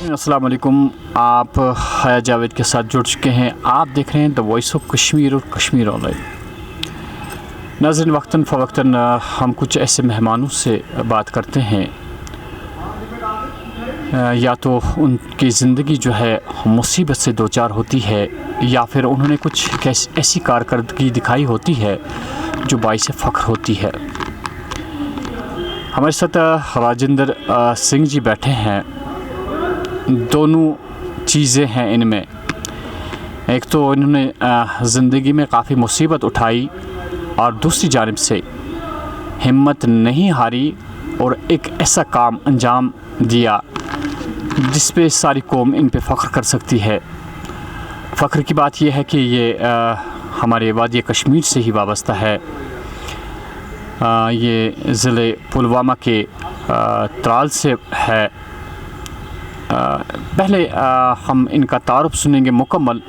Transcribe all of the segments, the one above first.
अस्सलाम वालेकुम। आप हया जावेद के साथ जुड़ चुके हैं। आप देख रहे हैं द वॉइस ऑफ कश्मीर और कश्मीर ऑनलाइन। नाज़रीन, वक्तन फ़वक्तन हम कुछ ऐसे मेहमानों से बात करते हैं, या तो उनकी ज़िंदगी जो है मुसीबत से दो चार होती है, या फिर उन्होंने कुछ ऐसी कारकर्दगी दिखाई होती है जो बाइस फ़ख्र होती है। हमारे साथ राजेंद्र सिंह जी बैठे हैं। दोनों चीज़ें हैं इनमें। एक तो इन्होंने ज़िंदगी में काफ़ी मुसीबत उठाई और दूसरी जानिब से हिम्मत नहीं हारी और एक ऐसा काम अंजाम दिया जिस पे सारी कौम इन पे फ़ख्र कर सकती है। फ़ख्र की बात यह है कि ये हमारे वादी कश्मीर से ही वाबस्ता है। ये ज़िले पुलवामा के त्राल से है। पहले हम इनका तारुफ सुनेंगे मुकम्मल,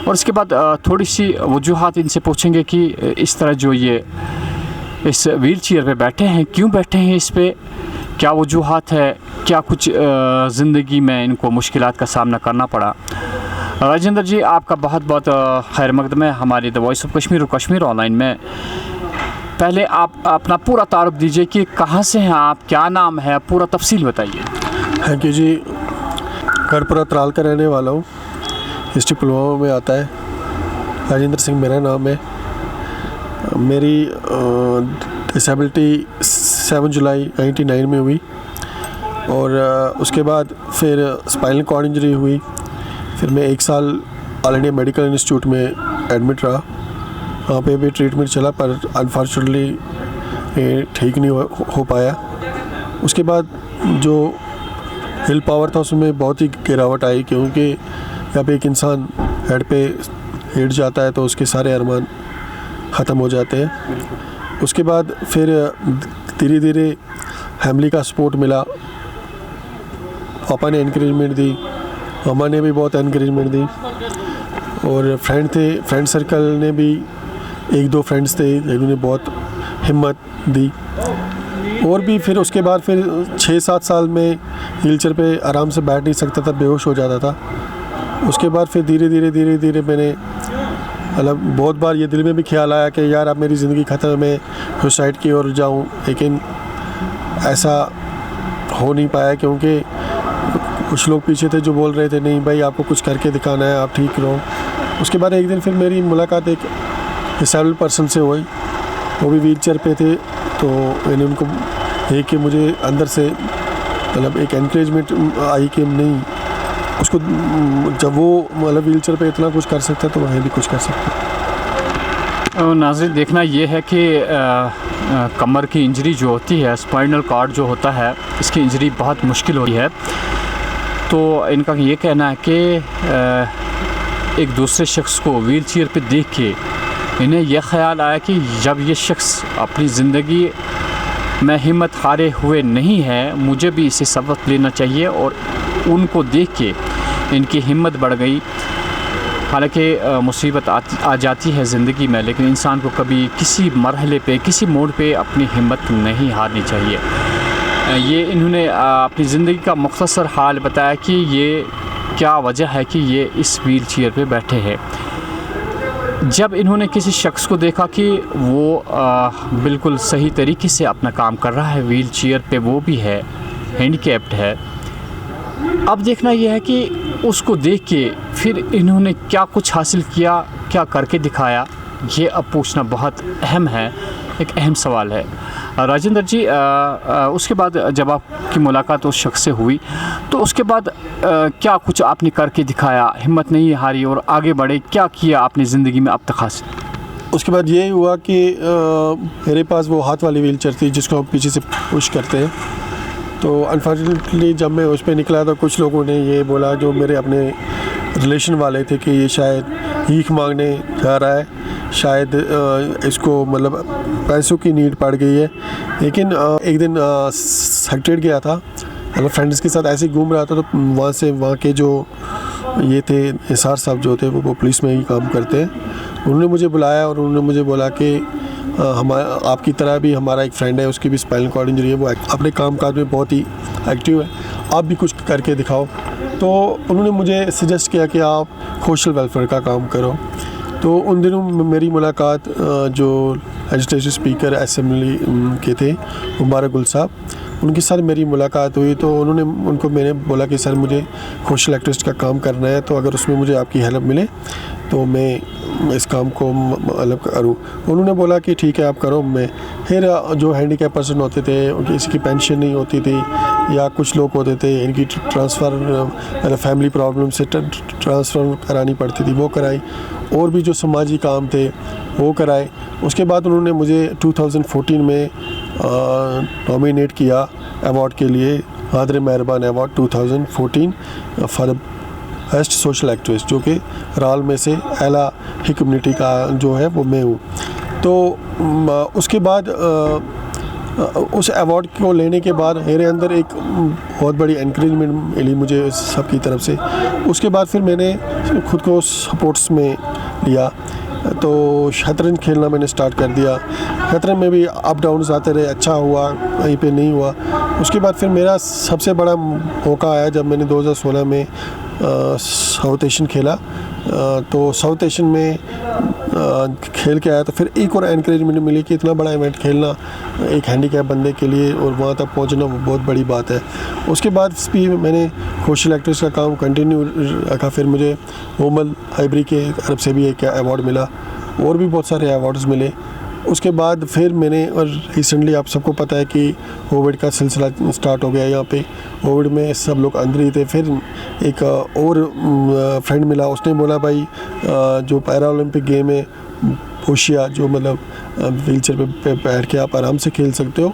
और इसके बाद थोड़ी सी वजूहात इनसे पूछेंगे कि इस तरह जो ये इस व्हील चेयर पे बैठे हैं, क्यों बैठे हैं इस पे, क्या वजूहात है, क्या कुछ ज़िंदगी में इनको मुश्किलात का सामना करना पड़ा। राजेंद्र जी, आपका बहुत बहुत खैर मकदम है हमारी द वॉइस ऑफ कश्मीर और कश्मीर ऑनलाइन में। पहले आप अपना पूरा तारुफ दीजिए कि कहाँ से हैं आप, क्या नाम है, पूरा तफसील बताइए। थैंक यू जी। करपुरा त्राल का रहने वाला हूँ, डिस्ट्रिक्ट पुलवामा में आता है। राजेंद्र सिंह मेरा नाम है। मेरी डिसेबिलिटी 7 जुलाई 1999 में हुई, और उसके बाद फिर स्पाइनल कॉर्ड इंजरी हुई। फिर मैं 1 साल ऑल इंडिया मेडिकल इंस्टीट्यूट में एडमिट रहा। वहाँ पे भी ट्रीटमेंट चला, पर अनफॉर्चुनेटली ठीक नहीं हो पाया। उसके बाद जो हिल पावर था उसमें बहुत ही गिरावट आई, क्योंकि जब एक इंसान हेड पे हिट जाता है तो उसके सारे अरमान ख़त्म हो जाते हैं। उसके बाद फिर धीरे धीरे फैमिली का सपोर्ट मिला। पापा ने इनकरेजमेंट दी, मामा ने भी बहुत इनकरेजमेंट दी, और फ्रेंड सर्कल ने भी 1-2 फ्रेंड्स थे जिन्होंने बहुत हिम्मत दी। और भी फिर उसके बाद फिर 6-7 साल में व्हीलचेयर पे आराम से बैठ नहीं सकता था, बेहोश हो जाता था। उसके बाद फिर धीरे धीरे मैंने मतलब बहुत बार ये दिल में भी ख्याल आया कि यार अब मेरी ज़िंदगी ख़त्म है, मैं सुसाइड की ओर जाऊँ, लेकिन ऐसा हो नहीं पाया, क्योंकि कुछ लोग पीछे थे जो बोल रहे थे नहीं भाई आपको कुछ करके दिखाना है, आप ठीक रहो। उसके बाद एक दिन फिर मेरी मुलाकात एक डिसेबल्ड पर्सन से हुई, वो भी व्हीलचेयर पे थे। तो मैंने उनको देख के मुझे अंदर से मतलब एक एनकरेजमेंट आई कि नहीं, उसको जब वो मतलब व्हीलचेयर पे इतना कुछ कर सकता है तो वह भी कुछ कर सकता है। नाज़रीन, देखना ये है कि कमर की इंजरी जो होती है, स्पाइनल कॉर्ड जो होता है, इसकी इंजरी बहुत मुश्किल होती है। तो इनका ये कहना है कि एक दूसरे शख्स को व्हील चेयर पर देख के इन्हें यह ख्याल आया कि जब ये शख्स अपनी ज़िंदगी में हिम्मत हारे हुए नहीं है, मुझे भी इसे सबक लेना चाहिए, और उनको देख के इनकी हिम्मत बढ़ गई। हालांकि मुसीबत आ जाती है ज़िंदगी में, लेकिन इंसान को कभी किसी मरहले पे, किसी मोड़ पे अपनी हिम्मत नहीं हारनी चाहिए। ये इन्होंने अपनी ज़िंदगी का मुख्तसर हाल बताया कि ये क्या वजह है कि ये इस व्हील चेयर पर बैठे हैं। जब इन्होंने किसी शख्स को देखा कि वो बिल्कुल सही तरीके से अपना काम कर रहा है व्हील चेयर पे, वो भी है हैंडीकैप्ड है, अब देखना यह है कि उसको देख के फिर इन्होंने क्या कुछ हासिल किया, क्या करके दिखाया, ये अब पूछना बहुत अहम है, एक अहम सवाल है। राजेंद्र जी, उसके बाद जब आपकी मुलाकात उस शख्स से हुई तो उसके बाद क्या कुछ आपने करके दिखाया, हिम्मत नहीं हारी और आगे बढ़े, क्या किया आपने ज़िंदगी में अब तक हासिल? उसके बाद यही हुआ कि मेरे पास वो हाथ वाली व्हीलचेयर थी जिसको हम पीछे से पुश करते हैं। तो अनफॉर्चुनेटली जब मैं उस पर निकला तो कुछ लोगों ने ये बोला, जो मेरे अपने रिलेशन वाले थे, कि ये शायद भीख मांगने जा रहा है, शायद इसको मतलब पैसों की नीड पड़ गई है। लेकिन एक दिन सेक्रेटरीट गया था, मतलब फ्रेंड्स के साथ ऐसे ही घूम रहा था, तो वहाँ के जो ये थे निसार साहब जो थे, वो पुलिस में ही काम करते हैं, उन्होंने मुझे बुलाया और उन्होंने मुझे बोला कि आपकी तरह भी हमारा एक फ्रेंड है, उसकी भी स्पाइनल कॉर्ड इंजरी है, वो अपने काम काज में बहुत ही एक्टिव है, आप भी कुछ करके दिखाओ। तो उन्होंने मुझे सजेस्ट किया कि आप सोशल वेलफेयर का काम करो। तो उन दिनों मेरी मुलाकात जो लेजिस्लेटिव स्पीकर असेंबली के थे मुबारक गुल साहब, उनके साथ मेरी मुलाकात हुई। तो उनको मैंने बोला कि सर मुझे सोशल एक्टिविस्ट का काम करना है, तो अगर उसमें मुझे आपकी हेल्प मिले तो मैं इस काम को मतलब करूँ। उन्होंने बोला कि ठीक है आप करो। मैं फिर जो हैंडीकैप पर्सन होते थे, उनकी किसी की पेंशन नहीं होती थी, या कुछ लोग होते थे इनकी ट्रांसफ़र फैमिली प्रॉब्लम से ट्रांसफ़र करानी पड़ती थी, वो कराई। और भी जो समाजी काम थे वो कराए। उसके बाद उन्होंने मुझे 2014 में नॉमिनेट किया अवार्ड के लिए, हादरे मेहरबान award 2014 for best social activist, जो कि राल में से एला ही कम्युनिटी का जो है वो मैं हूँ। तो उसके बाद उस अवार्ड को लेने के बाद मेरे अंदर एक बहुत बड़ी एनकरेजमेंट मिली मुझे सबकी तरफ से। उसके बाद फिर मैंने खुद को स्पोर्ट्स में लिया, तो शतरंज खेलना मैंने स्टार्ट कर दिया। शतरंज में भी अप डाउन्स आते रहे, अच्छा हुआ कहीं पे नहीं हुआ। उसके बाद फिर मेरा सबसे बड़ा मौका आया जब मैंने 2016 में साउथ एशियन खेला। तो साउथ एशियन में खेल के आया, तो फिर एक और एनकरेजमेंट मिली कि इतना बड़ा इवेंट खेलना एक हैंडीकैप बंदे के लिए और वहाँ तक पहुँचना बहुत बड़ी बात है। उसके बाद भी मैंने सोशल एक्टिविस्ट का काम कंटिन्यू रखा। फिर मुझे मोमल हाइब्री के तरफ से भी एक अवार्ड मिला, और भी बहुत सारे अवार्ड्स मिले। उसके बाद फिर मैंने, और रिसेंटली आप सबको पता है कि कोविड का सिलसिला स्टार्ट हो गया यहाँ पे, कोविड में सब लोग अंदर ही थे। फिर एक और फ्रेंड मिला, उसने बोला भाई जो पैरा ओलंपिक गेम है ओशिया, जो मतलब व्हीलचेयर पे बैठ के आप आराम से खेल सकते हो,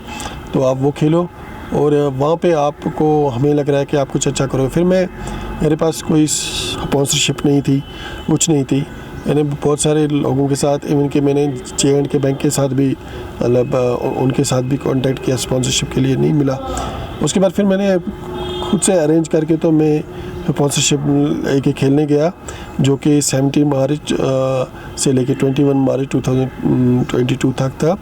तो आप वो खेलो, और वहाँ पे आपको हमें लग रहा है कि आप कुछ अच्छा करो। फिर मेरे पास कोई स्पॉन्सरशिप नहीं थी, कुछ नहीं थी। मैंने बहुत सारे लोगों के साथ, इवन कि मैंने J&K बैंक के साथ भी मतलब उनके साथ भी कांटेक्ट किया, स्पॉन्सरशिप के लिए नहीं मिला। उसके बाद फिर मैंने खुद से अरेंज करके तो मैं स्पॉन्सरशिप लेके खेलने गया, जो कि 17 मार्च से लेके 21 मार्च 2022 तक था।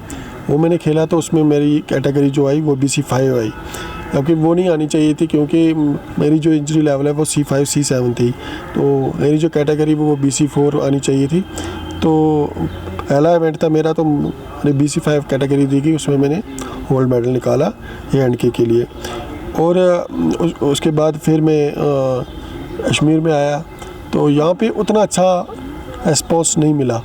वो मैंने खेला, तो उसमें मेरी कैटेगरी जो आई वो BC5 आई, क्योंकि वो नहीं आनी चाहिए थी, क्योंकि मेरी जो इंजरी लेवल है वो C5 C7 थी। तो मेरी जो कैटेगरी वो BC4 आनी चाहिए थी। तो पहला इवेंट था मेरा, तो मैंने BC5 कैटेगरी दी गई, उसमें मैंने गोल्ड मेडल निकाला J&K के लिए। और उसके बाद फिर मैं कश्मीर में आया, तो यहाँ पे उतना अच्छा रिस्पॉन्स नहीं मिला।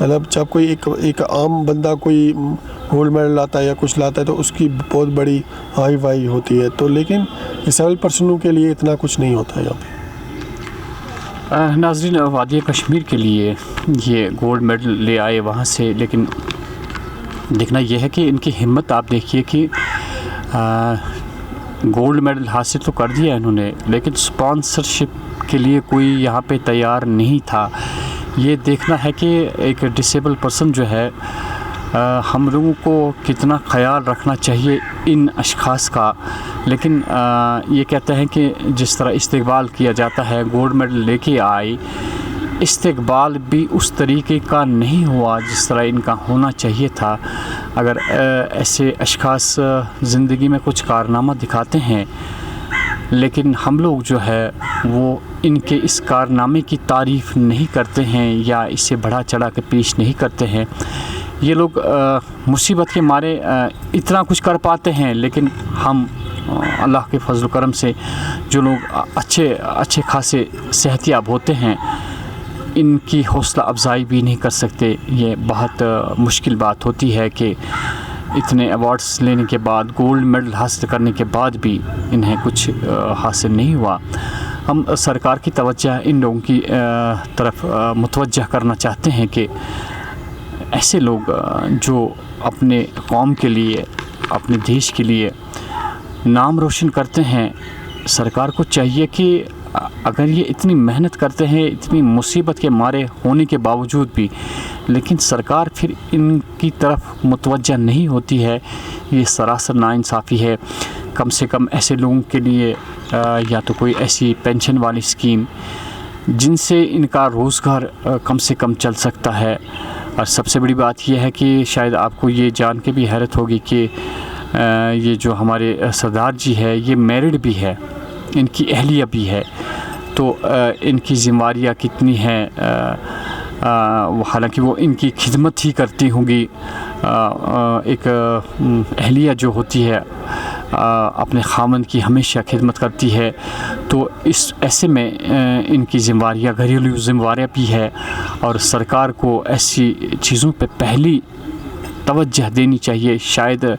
मतलब जब कोई एक आम बंदा कोई गोल्ड मेडल लाता है या कुछ लाता है, तो उसकी बहुत बड़ी हाई वाई होती है। तो लेकिन डिसेबल पर्सनों के लिए इतना कुछ नहीं होता है यहाँ पे। नाज़रीन, वादी कश्मीर के लिए ये गोल्ड मेडल ले आए वहाँ से, लेकिन देखना यह है कि इनकी हिम्मत आप देखिए कि गोल्ड मेडल हासिल तो कर दिया इन्होंने, लेकिन स्पॉन्सरशिप के लिए कोई यहाँ पे तैयार नहीं था। ये देखना है कि एक डिसेबल पर्सन जो है, हम लोगों को कितना ख्याल रखना चाहिए इन अशख़ास का। लेकिन ये कहते हैं कि जिस तरह इस्तकबाल किया जाता है, गोल्ड मेडल लेके आए, इस्तकबाल भी उस तरीके का नहीं हुआ जिस तरह इनका होना चाहिए था। अगर ऐसे अशख़ास ज़िंदगी में कुछ कारनामा दिखाते हैं, लेकिन हम लोग जो है वो इनके इस कारनामे की तारीफ़ नहीं करते हैं या इसे बढ़ा चढ़ा के पेश नहीं करते हैं। ये लोग मुसीबत के मारे इतना कुछ कर पाते हैं, लेकिन हम अल्लाह के फजल करम से जो लोग अच्छे खासे सेहतियाब होते हैं, इनकी हौसला अफजाई भी नहीं कर सकते। ये बहुत मुश्किल बात होती है कि इतने अवार्ड्स लेने के बाद, गोल्ड मेडल हासिल करने के बाद भी इन्हें कुछ हासिल नहीं हुआ। हम सरकार की तवज्जो इन लोगों की तरफ मुतवज्जह करना चाहते हैं कि ऐसे लोग जो अपने कौम के लिए, अपने देश के लिए नाम रोशन करते हैं, सरकार को चाहिए कि अगर ये इतनी मेहनत करते हैं, इतनी मुसीबत के मारे होने के बावजूद भी, लेकिन सरकार फिर इनकी तरफ मुतवज्जह नहीं होती है, ये सरासर नाइंसाफ़ी है। कम से कम ऐसे लोगों के लिए या तो कोई ऐसी पेंशन वाली स्कीम जिनसे इनका रोज़गार कम से कम चल सकता है। और सबसे बड़ी बात यह है कि शायद आपको ये जान के भी हैरत होगी कि ये जो हमारे सरदार जी है, ये मैरिड भी है। इनकी अहलिया भी है, तो इनकी ज़िम्मेदारियाँ कितनी हैं। हालांकि वो इनकी खिदमत ही करती होंगी। एक अहलिया जो होती है अपने खामन की हमेशा खिदमत करती है, तो इस ऐसे में इनकी ज़िम्मेदारियाँ, घरेलू ज़िम्मेदारियाँ भी है, और सरकार को ऐसी चीज़ों पे पहली तवज्जो देनी चाहिए। शायद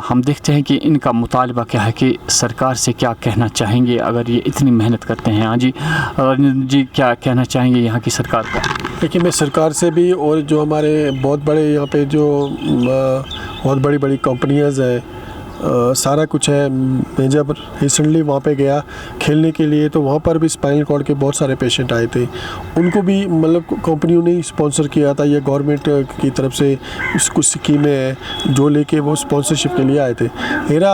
हम देखते हैं कि इनका मुतालबा क्या है कि सरकार से क्या कहना चाहेंगे अगर ये इतनी मेहनत करते हैं। हाँ जी, जी क्या कहना चाहेंगे यहाँ की सरकार का? देखिए, मैं सरकार से भी, और जो हमारे बहुत बड़े यहाँ पे जो बहुत बड़ी बड़ी कंपनियाज़ हैं, सारा कुछ है। मैं जब रिसेंटली वहाँ पे गया खेलने के लिए, तो वहाँ पर भी स्पाइनल कॉर्ड के बहुत सारे पेशेंट आए थे। उनको भी मतलब कंपनियों ने स्पॉन्सर किया था, या गवर्नमेंट की तरफ से कुछ स्कीमें हैं जो लेके वो स्पॉन्सरशिप के लिए आए थे। मेरा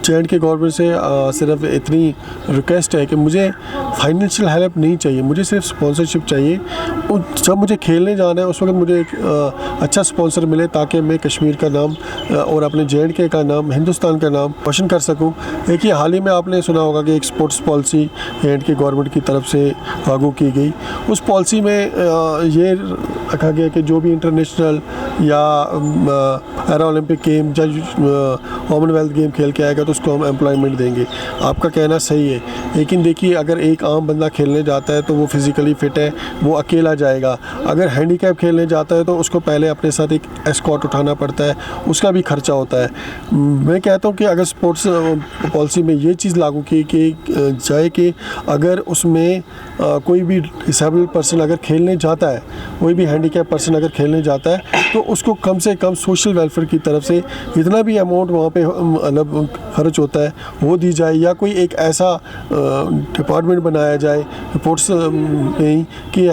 J&K गवर्नमेंट से सिर्फ इतनी रिक्वेस्ट है कि मुझे फाइनेंशियल हेल्प नहीं चाहिए, मुझे सिर्फ स्पॉन्सरशिप चाहिए। जब मुझे खेलने जाना है उस वक्त मुझे एक अच्छा स्पॉन्सर मिले, ताकि मैं कश्मीर का नाम और अपने J&K का नाम, हिंदुस्तान का नाम रोशन कर सकूं। एक ये हाल ही में आपने सुना होगा कि एक स्पोर्ट्स पॉलिसी J&K गवर्नमेंट की तरफ से लागू की गई। उस पॉलिसी में ये रखा गया कि जो भी इंटरनेशनल या पैरा ओलंपिक गेम या कॉमनवेल्थ गेम खेल के आएगा तो उसको हम एम्प्लॉयमेंट देंगे। आपका कहना सही है, लेकिन देखिए, अगर एक आम बंदा खेलने जाता है तो वो फिज़िकली फ़िट है, वो अकेला जाएगा। अगर हैंडीकैप खेलने जाता है तो उसको पहले अपने साथ एक एस्कॉर्ट उठाना पड़ता है, उसका भी खर्चा होता है। मैं कहता हूँ कि अगर स्पोर्ट्स पॉलिसी में ये चीज़ लागू की जाए कि अगर उसमें कोई भी डिसेबल पर्सन अगर खेलने जाता है, कोई भी हैंडीकैप पर्सन अगर खेलने जाता है, तो उसको कम से कम सोशल वेलफेयर की तरफ से जितना भी अमाउंट वहाँ पे मतलब खर्च होता है वो दी जाए, या कोई एक ऐसा डिपार्टमेंट बनाया जाए स्पोर्ट्स में कि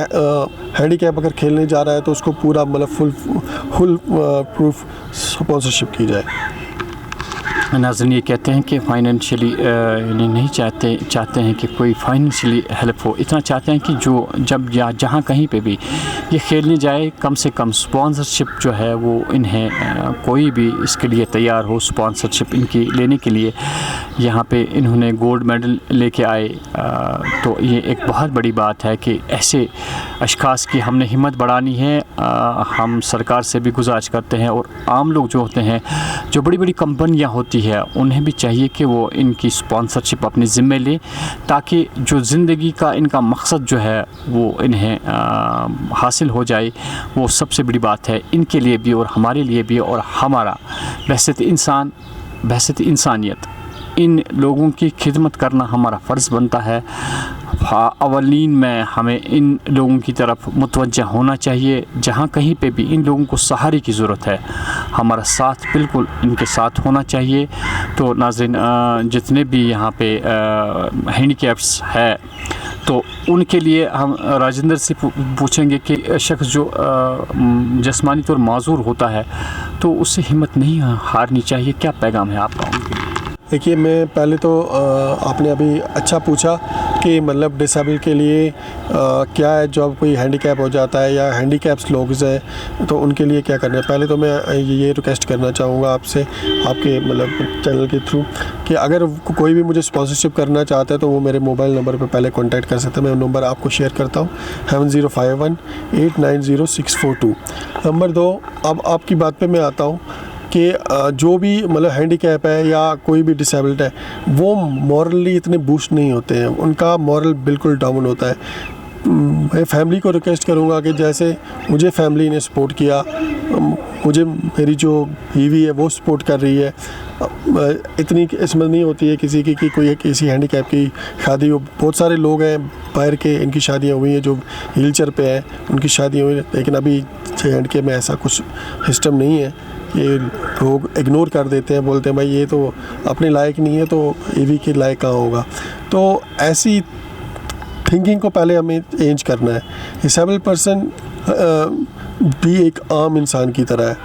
हैंडीकैप अगर खेलने जा रहा है तो उसको पूरा मतलब फुल प्रूफ स्पॉन्सरशिप की जाए। नाज़रीन ये कहते हैं कि फाइनेंशियली नहीं चाहते हैं कि कोई फाइनेंशियली हेल्प हो, इतना चाहते हैं कि जो जब जहाँ कहीं पे भी ये खेलने जाए, कम से कम स्पॉन्सरशिप जो है वो इन्हें कोई भी इसके लिए तैयार हो स्पॉन्सरशिप इनकी लेने के लिए। यहाँ पे इन्होंने गोल्ड मेडल लेके आए, तो ये एक बहुत बड़ी बात है कि ऐसे अशख़ास की हमने हिम्मत बढ़ानी है। हम सरकार से भी गुजारिश करते हैं, और आम लोग जो होते हैं, जो बड़ी बड़ी कंपनियाँ होती है, उन्हें भी चाहिए कि वो इनकी स्पॉन्सरशिप अपने ज़िम्मे लें, ताकि जो ज़िंदगी का इनका मकसद जो है वो इन्हें हासिल हो जाए। वो सबसे बड़ी बात है इनके लिए भी और हमारे लिए भी। और हमारा बहसत इंसानियत इन लोगों की खिदमत करना हमारा फ़र्ज़ बनता है। अवलीन में हमें इन लोगों की तरफ मुतवज्जा होना चाहिए। जहाँ कहीं पे भी इन लोगों को सहारे की ज़रूरत है, हमारा साथ बिल्कुल इनके साथ होना चाहिए। तो नाज़रीन, जितने भी यहाँ पे हैंडीकैप्स है, तो उनके लिए हम राजेंद्र से पूछेंगे कि शख्स जो जिस्मानी तौर माज़ूर होता है, तो उससे हिम्मत नहीं हारनी चाहिए। क्या पैगाम है आपका उनके लिए? देखिए, मैं पहले तो आपने अभी अच्छा पूछा कि मतलब डिसेबल के लिए क्या है, जब कोई हैंडीकैप हो जाता है या हैंडीकैप्स लोग हैं तो उनके लिए क्या करना है। पहले तो मैं ये रिक्वेस्ट करना चाहूँगा आपसे, आपके मतलब चैनल के थ्रू, कि अगर कोई भी मुझे स्पॉन्सरशिप करना चाहता है तो वो मेरे मोबाइल नंबर पर पहले कॉन्टैक्ट कर सकते हैं। मैं नंबर आपको शेयर करता हूँ, 7051890642। नंबर 2, अब आपकी बात पे मैं आता हूँ कि जो भी मतलब हैंडीकैप है या कोई भी डिसेबल्ड है, वो मॉरली इतने बूस्ट नहीं होते हैं, उनका मॉरल बिल्कुल डाउन होता है। मैं फैमिली को रिक्वेस्ट करूँगा कि जैसे मुझे फैमिली ने सपोर्ट किया, मुझे मेरी जो बीवी है वो सपोर्ट कर रही है। इतनी किस्मत नहीं होती है किसी की कि कोई किसी हैंडीकैप की शादी हो। बहुत सारे लोग हैं बाहर के, इनकी शादियाँ हुई हैं जो व्हील चेयर पे हैं, उनकी शादियाँ हुई, लेकिन अभी J&K में ऐसा कुछ सिस्टम नहीं है। ये लोग इग्नोर कर देते हैं, बोलते हैं भाई ये तो अपने लायक नहीं है, तो EV के लायक कहाँ होगा। तो ऐसी थिंकिंग को पहले हमें चेंज करना है। डिसेबल पर्सन भी एक आम इंसान की तरह है,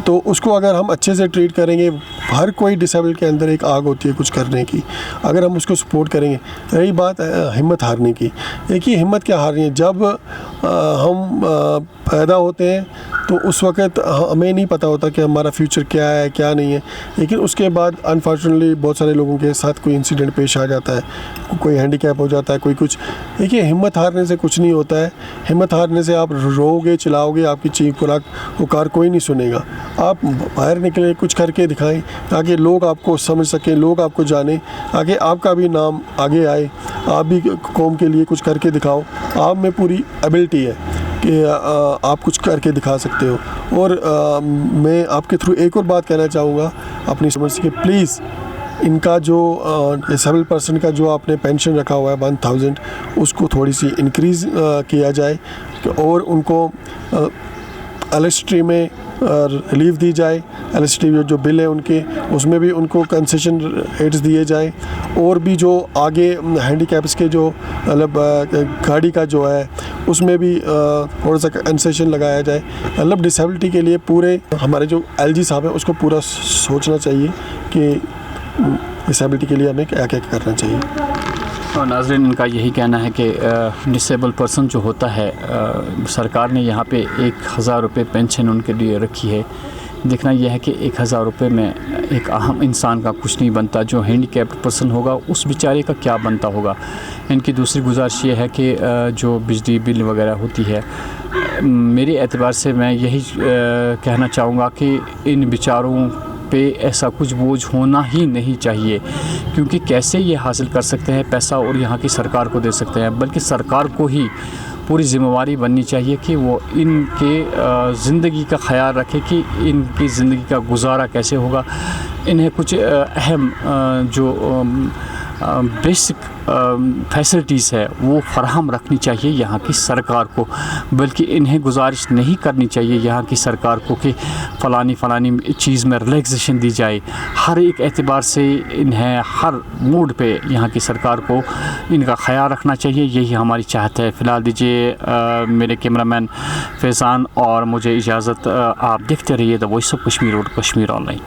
तो उसको अगर हम अच्छे से ट्रीट करेंगे, हर कोई डिसेबल के अंदर एक आग होती है कुछ करने की, अगर हम उसको सपोर्ट करेंगे। रही बात हिम्मत हारने की, देखिए हिम्मत क्या हारनी है, जब हम पैदा होते हैं तो उस वक़्त हमें नहीं पता होता कि हमारा फ्यूचर क्या है क्या नहीं है। लेकिन उसके बाद अनफॉर्चुनेटली बहुत सारे लोगों के साथ कोई इंसिडेंट पेश आ जाता है, कोई हैंडीकैप हो जाता है, कोई कुछ। देखिए, हिम्मत हारने से कुछ नहीं होता है। हिम्मत हारने से आप रोओगे, चिल्लाओगे, आपकी चीख पुकार कोई नहीं सुनेगा। आप बाहर निकले, कुछ करके दिखाएं ताकि लोग आपको समझ सकें, लोग आपको जानें, आगे आपका भी नाम आगे आए, आप भी कौम के लिए कुछ करके दिखाओ। आप में पूरी एबिलिटी है कि आप कुछ करके दिखा सकते हो। और मैं आपके थ्रू एक और बात कहना चाहूँगा अपनी समझ से कि प्लीज़ इनका जो डिसेबल पर्सन का जो आपने पेंशन रखा हुआ है 1000, उसको थोड़ी सी इंक्रीज़ किया जाए और उनको इलेक्ट्रिसिटी में रिलीफ दी जाए। इलेक्ट्रिसिटी जो बिल है उनके, उसमें भी उनको कंसेशन रेट्स दिए जाए। और भी जो आगे हैंडीकैप्स के जो मतलब गाड़ी का जो है उसमें भी थोड़ा सा कंसेशन लगाया जाए। मतलब डिसेबिलिटी के लिए पूरे हमारे जो LG साहब हैं उसको पूरा सोचना चाहिए कि डिसेबिलिटी के लिए हमें क्या क्या करना चाहिए। और नाज़रीन, इनका यही कहना है कि डिसेबल पर्सन जो होता है, सरकार ने यहाँ पे 1000 रुपये पेंशन उनके लिए रखी है। देखना यह है कि 1000 रुपये में एक आम इंसान का कुछ नहीं बनता। जो हैंडीकैप्ड पर्सन होगा उस बेचारे का क्या बनता होगा। इनकी दूसरी गुजारिश ये है कि जो बिजली बिल वगैरह होती है, मेरे एतबार से मैं यही कहना चाहूँगा कि इन बेचारों पे ऐसा कुछ बोझ होना ही नहीं चाहिए, क्योंकि कैसे ये हासिल कर सकते हैं पैसा और यहाँ की सरकार को दे सकते हैं। बल्कि सरकार को ही पूरी ज़िम्मेवारी बननी चाहिए कि वो इनके ज़िंदगी का ख्याल रखे कि इनकी ज़िंदगी का गुजारा कैसे होगा। इन्हें कुछ अहम जो बेसिक फैसिलिटीज़ है वो फराहम रखनी चाहिए यहाँ की सरकार को। बल्कि इन्हें गुजारिश नहीं करनी चाहिए यहाँ की सरकार को कि फ़लानी चीज़ में रिलैक्सेशन दी जाए। हर एक एतबार से इन्हें हर मूड पे यहाँ की सरकार को इनका ख्याल रखना चाहिए। यही हमारी चाहत है। फ़िलहाल दीजिए मेरे कैमरामैन फैज़ान और मुझे इजाज़त। आप देखते रहिए द वॉइस ऑफ कश्मीर और कश्मीर ऑनलाइन।